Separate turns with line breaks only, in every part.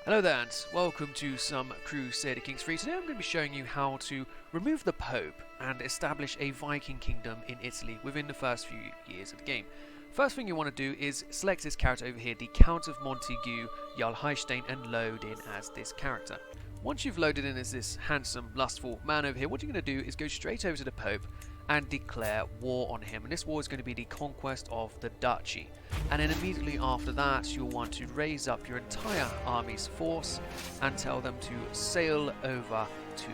Hello there and welcome to some Crusader Kings 3. Today I'm going to be showing you how to remove the Pope and establish a Viking kingdom in Italy within the first few years of the game. First thing you want to do is select this character over here, the Count of Montague, Jarl Heistein, and load in as this character. Once you've loaded in as this handsome, lustful man over here, what you're going to do is go straight over to the Pope and declare war on him. And this war is going to be the conquest of the duchy. And then immediately after that, you'll want to raise up your entire army's force and tell them to sail over to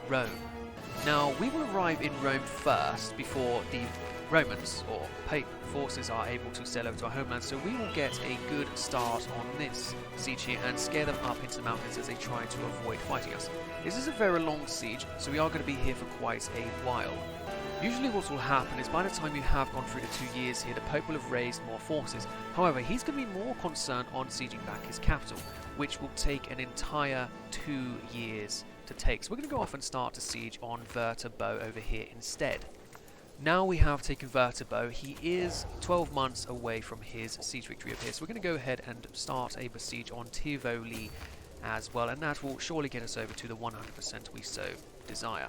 Rome. Now, we will arrive in Rome first before the Romans or Pope forces are able to sail over to our homeland, so we will get a good start on this siege here and scare them up into the mountains as they try to avoid fighting us. This is a very long siege, so we are going to be here for quite a while. Usually what will happen is by the time you have gone through the 2 years here, the Pope will have raised more forces. However, he's going to be more concerned on sieging back his capital, which will take an entire 2 years to take. So we're going to go off and start a siege on Viterbo over here instead. Now we have taken Viterbo, he is 12 months away from his siege victory up here. So we're going to go ahead and start a besiege on Tivoli as well, and that will surely get us over to the 100% we so desire.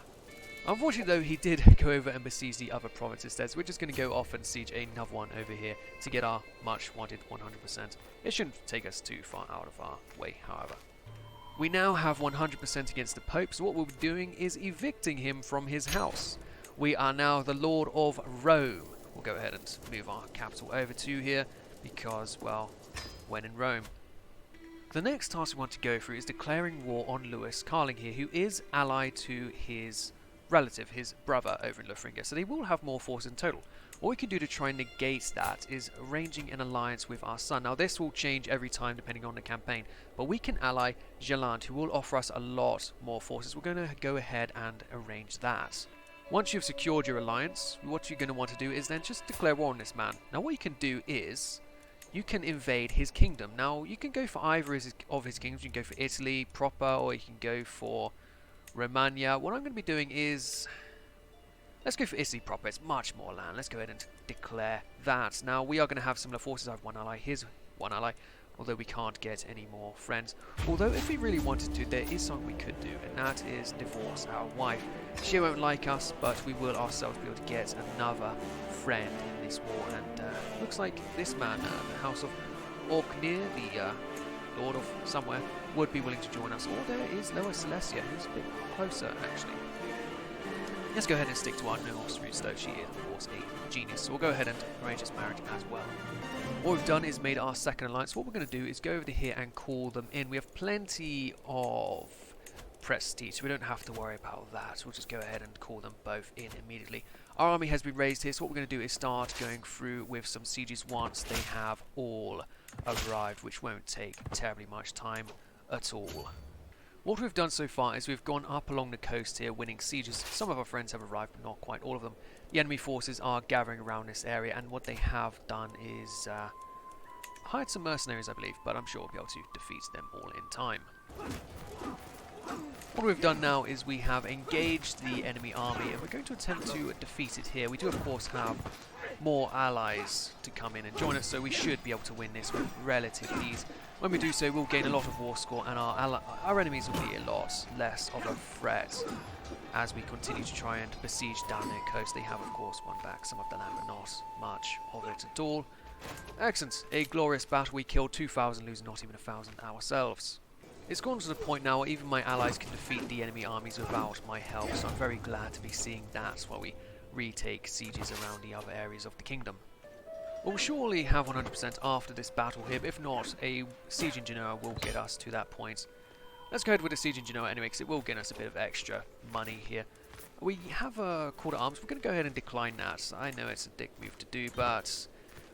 Unfortunately though, he did go over and besiege the other province instead, so we're just going to go off and siege another one over here to get our much wanted 100%. It shouldn't take us too far out of our way, however. We now have 100% against the Pope, so what we'll be doing is evicting him from his house. We are now the Lord of Rome. We'll go ahead and move our capital over to here because, well, when in Rome. The next task we want to go through is declaring war on Lewis Carling here, who is allied to his relative, his brother over in Lothringia, so they will have more force in total. What we can do to try and negate that is arranging an alliance with our son. Now this will change every time depending on the campaign, but we can ally Jaland, who will offer us a lot more forces. We're going to go ahead and arrange that. Once you've secured your alliance, what you're going to want to do is then just declare war on this man. Now what you can do is you can invade his kingdom. Now you can go for either of his kingdoms. You can go for Italy proper, or you can go for Romagna. What I'm going to be doing is, let's go for Italy proper. It's much more land. Let's go ahead and declare that. Now we are going to have similar forces. I have one ally. Here's one ally. Although we can't get any more friends. Although if we really wanted to, there is something we could do, and that is divorce our wife. She won't like us, but we will ourselves be able to get another friend in this war. And looks like this man, the House of Orkney, the Lord of somewhere, would be willing to join us. Or there is Lower Silesia, who's a bit closer actually. Let's go ahead and stick to our Norse route though. She is of course a genius, so we'll go ahead and arrange this marriage as well. What we've done is made our second alliance. What we're going to do is go over to here and call them in. We have plenty of prestige, so we don't have to worry about that. We'll just go ahead and call them both in immediately. Our army has been raised here, so what we're going to do is start going through with some sieges once they have all arrived, which won't take terribly much time at all. What we've done so far is we've gone up along the coast here, winning sieges. Some of our friends have arrived, but not quite all of them. The enemy forces are gathering around this area, and what they have done is hired some mercenaries, I believe, but I'm sure we'll be able to defeat them all in time. What we've done now is we have engaged the enemy army, and we're going to attempt to defeat it here. We do, of course, have more allies to come in and join us, so we should be able to win this with relative ease. When we do so, we'll gain a lot of war score, and our enemies will be a lot less of a threat as we continue to try and besiege down their coast. They have, of course, won back some of the land, but not much of it at all. Excellent. A glorious battle. We killed 2,000, losing not even 1,000 ourselves. It's gone to the point now where even my allies can defeat the enemy armies without my help, so I'm very glad to be seeing that while we retake sieges around the other areas of the kingdom. We'll surely have 100% after this battle here, but if not, a siege in Genoa will get us to that point. Let's go ahead with a siege in Genoa anyway, because it will get us a bit of extra money here. We have a court of arms. We're going to go ahead and decline that. I know it's a dick move to do, but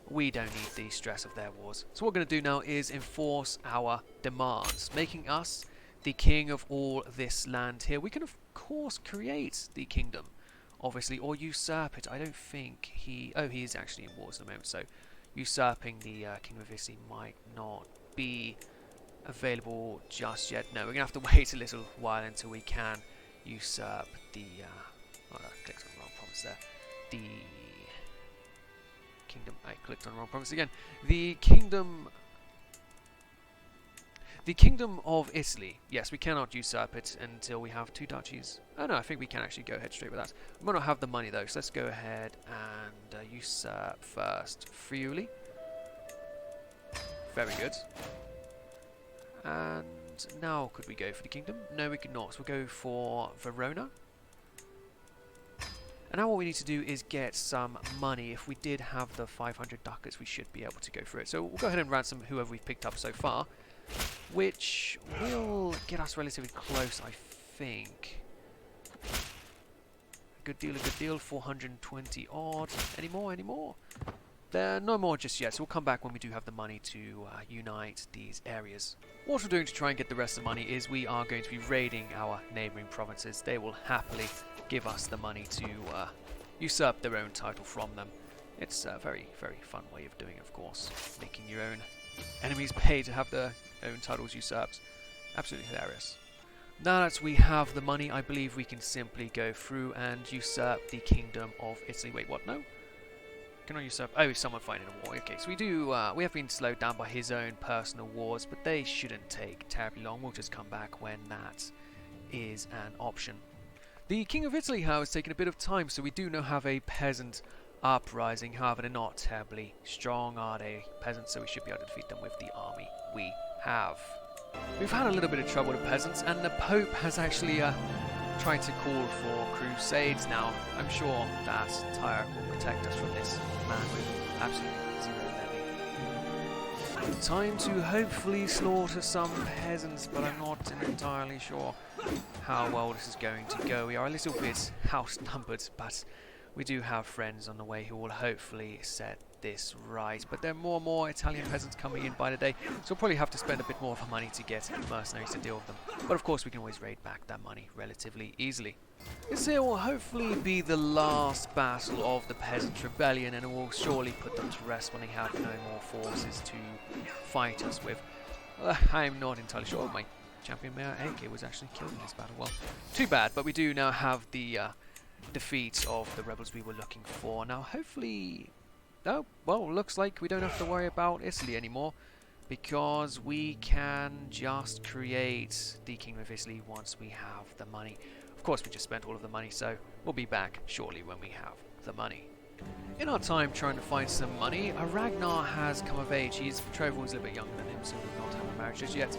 we don't need the stress of their wars. So what we're going to do now is enforce our demands, making us the king of all this land here. We can, of course, create the kingdom, obviously, or usurp it. I don't think he... Oh, he is actually in wars at the moment, so usurping the Kingdom of Italy might not be available just yet. No, we're going to have to wait a little while until we can usurp the... oh, I clicked on the wrong province there. The kingdom... I clicked on the wrong province again. The kingdom... The Kingdom of Italy. Yes, we cannot usurp it until we have 2 duchies. Oh no, I think we can actually go ahead straight with that. We might not have the money though, so let's go ahead and usurp first Friuli. Very good. And now could we go for the kingdom? No, we could not. So we'll go for Verona. And now what we need to do is get some money. If we did have the 500 ducats, we should be able to go through it. So we'll go ahead and ransom whoever we've picked up so far, which will get us relatively close, I think. A good deal, 420 odd. Any more? There, no more just yet, so we'll come back when we do have the money to unite these areas. What we're doing to try and get the rest of the money is we are going to be raiding our neighbouring provinces. They will happily give us the money to usurp their own title from them. It's a very, very fun way of doing it, of course. Making your own enemies pay to have their own titles usurped. Absolutely hilarious. Now that we have the money, I believe we can simply go through and usurp the Kingdom of Italy. Wait, what? No? Can I usurp? Oh, someone fighting a war. Okay, so we have been slowed down by his own personal wars, but they shouldn't take terribly long. We'll just come back when that is an option. The King of Italy, however, has taken a bit of time, so we do now have a peasant uprising. However, they're not terribly strong, are they, peasants? So we should be able to defeat them with the army we have. We've had a little bit of trouble with peasants, and the Pope has actually tried to call for crusades now. I'm sure that Tyre will protect us from this man with absolutely zero levy. Time to hopefully slaughter some peasants, but I'm not entirely sure how well this is going to go. We are a little bit outnumbered, but we do have friends on the way who will hopefully set this right. But there are more and more Italian peasants coming in by the day, so we'll probably have to spend a bit more of our money to get mercenaries to deal with them. But of course we can always raid back that money relatively easily. This here will hopefully be the last battle of the Peasant Rebellion, and it will surely put them to rest when they have no more forces to fight us with. I'm not entirely sure. Oh, my champion Mayor AK was actually killed in this battle. Well, too bad, but we do now have the defeat of the rebels we were looking for. Now hopefully... Oh, well, looks like we don't have to worry about Italy anymore, because we can just create the Kingdom of Italy once we have the money. Of course, we just spent all of the money, so we'll be back shortly when we have the money. In our time trying to find some money, Ragnar has come of age. His betrothal is a little bit younger than him, so we've not had a marriage just yet.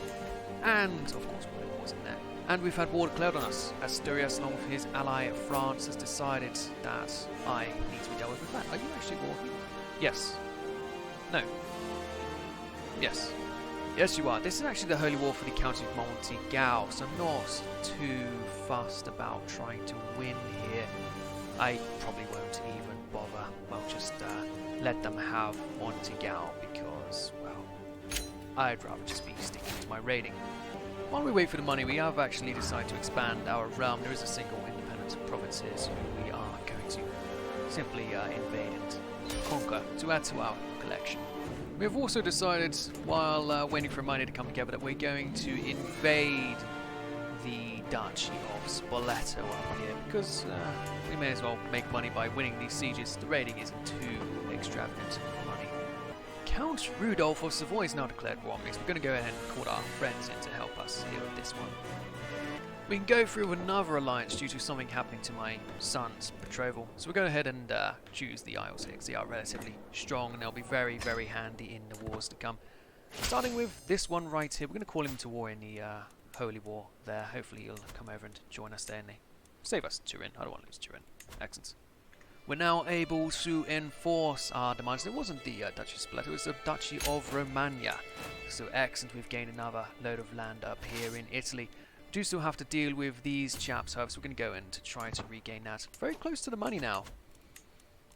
And, of course, William wasn't there. And we've had war declared on us. Asturias, along with his ally France, has decided that I need to be dealt with that. Are you actually war? Yes. No. Yes. Yes, you are. This is actually the holy war for the County of Montigao, so I'm not too fussed about trying to win here. I probably won't even bother. Well, just let them have Montigao because, well, I'd rather just be sticking to my raiding. While we wait for the money, we have actually decided to expand our realm. There is a single independent province here, so we are going to simply invade and conquer to add to our collection. We have also decided, while waiting for money to come together, that we're going to invade the Duchy of Spoleto up here, because we may as well make money by winning these sieges. The raiding isn't too extravagant money. Count Rudolph of Savoy is now declared war on me, so we're going to go ahead and call our friends in to help us here with this one. We can go through another alliance due to something happening to my son's betrothal. So we'll go ahead and choose the Isles here, because they are relatively strong and they'll be very, very handy in the wars to come. Starting with this one right here, we're going to call him to war in the Holy War there. Hopefully he'll come over and join us there and save us Turin. I don't want to lose Turin. Excellent. We're now able to enforce our demands. It wasn't the Duchy of Spoleto, it was the Duchy of Romagna. So excellent, we've gained another load of land up here in Italy. Do still have to deal with these chaps, however, so we're going to go in to try to regain that. Very close to the money now.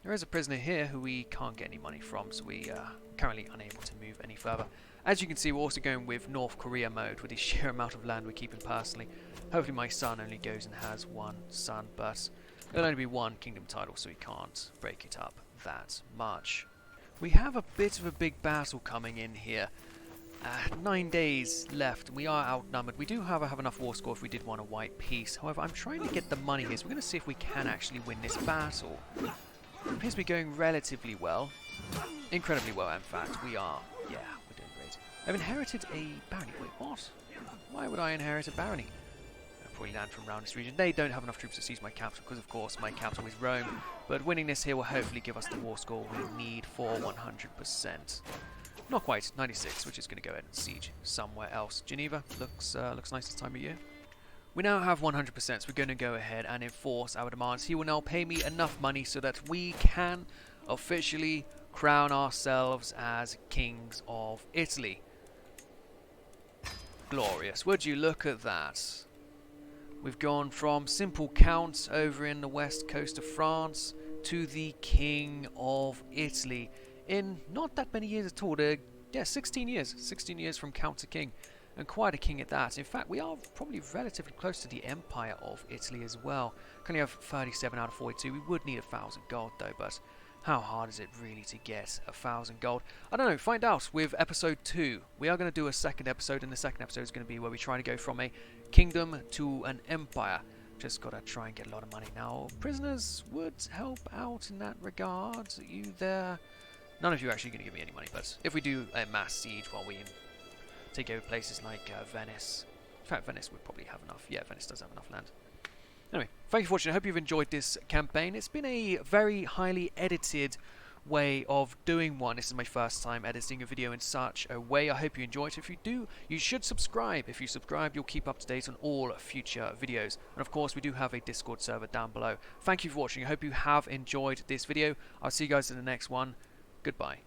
There is a prisoner here who we can't get any money from, so we are currently unable to move any further. As you can see, we're also going with North Korea mode with the sheer amount of land we're keeping personally. Hopefully my son only goes and has one son, but it'll only be one kingdom title, so we can't break it up that much. We have a bit of a big battle coming in here. 9 days left. We are outnumbered. We do have enough war score if we did want a white peace. However, I'm trying to get the money here, so we're going to see if we can actually win this battle. It appears to be going relatively well. Incredibly well, in fact. We are, yeah, we're doing great. I've inherited a barony. Wait, what? Why would I inherit a barony? I'll probably land from around this region. They don't have enough troops to seize my capital because, of course, my capital is Rome. But winning this here will hopefully give us the war score we need for 100%. Not quite, 96, which is going to go ahead and siege somewhere else. Geneva looks nice this time of year. We now have 100%, so we're going to go ahead and enforce our demands. He will now pay me enough money so that we can officially crown ourselves as kings of Italy. Glorious. Would you look at that? We've gone from simple count over in the west coast of France to the king of Italy in not that many years at all. Yeah, 16 years. 16 years from count to king. And quite a king at that. In fact, we are probably relatively close to the Empire of Italy as well. Currently have 37 out of 42. We would need 1,000 gold though, but how hard is it really to get 1,000 gold? I don't know, find out with episode 2. We are going to do a second episode, and the second episode is going to be where we try to go from a kingdom to an empire. Just got to try and get a lot of money. Now, prisoners would help out in that regard. Are you there? None of you are actually going to give me any money, but if we do a mass siege while we take over places like Venice. In fact, Venice would probably have enough. Yeah, Venice does have enough land. Anyway, thank you for watching. I hope you've enjoyed this campaign. It's been a very highly edited way of doing one. This is my first time editing a video in such a way. I hope you enjoyed it. If you do, you should subscribe. If you subscribe, you'll keep up to date on all future videos. And of course, we do have a Discord server down below. Thank you for watching. I hope you have enjoyed this video. I'll see you guys in the next one. Goodbye.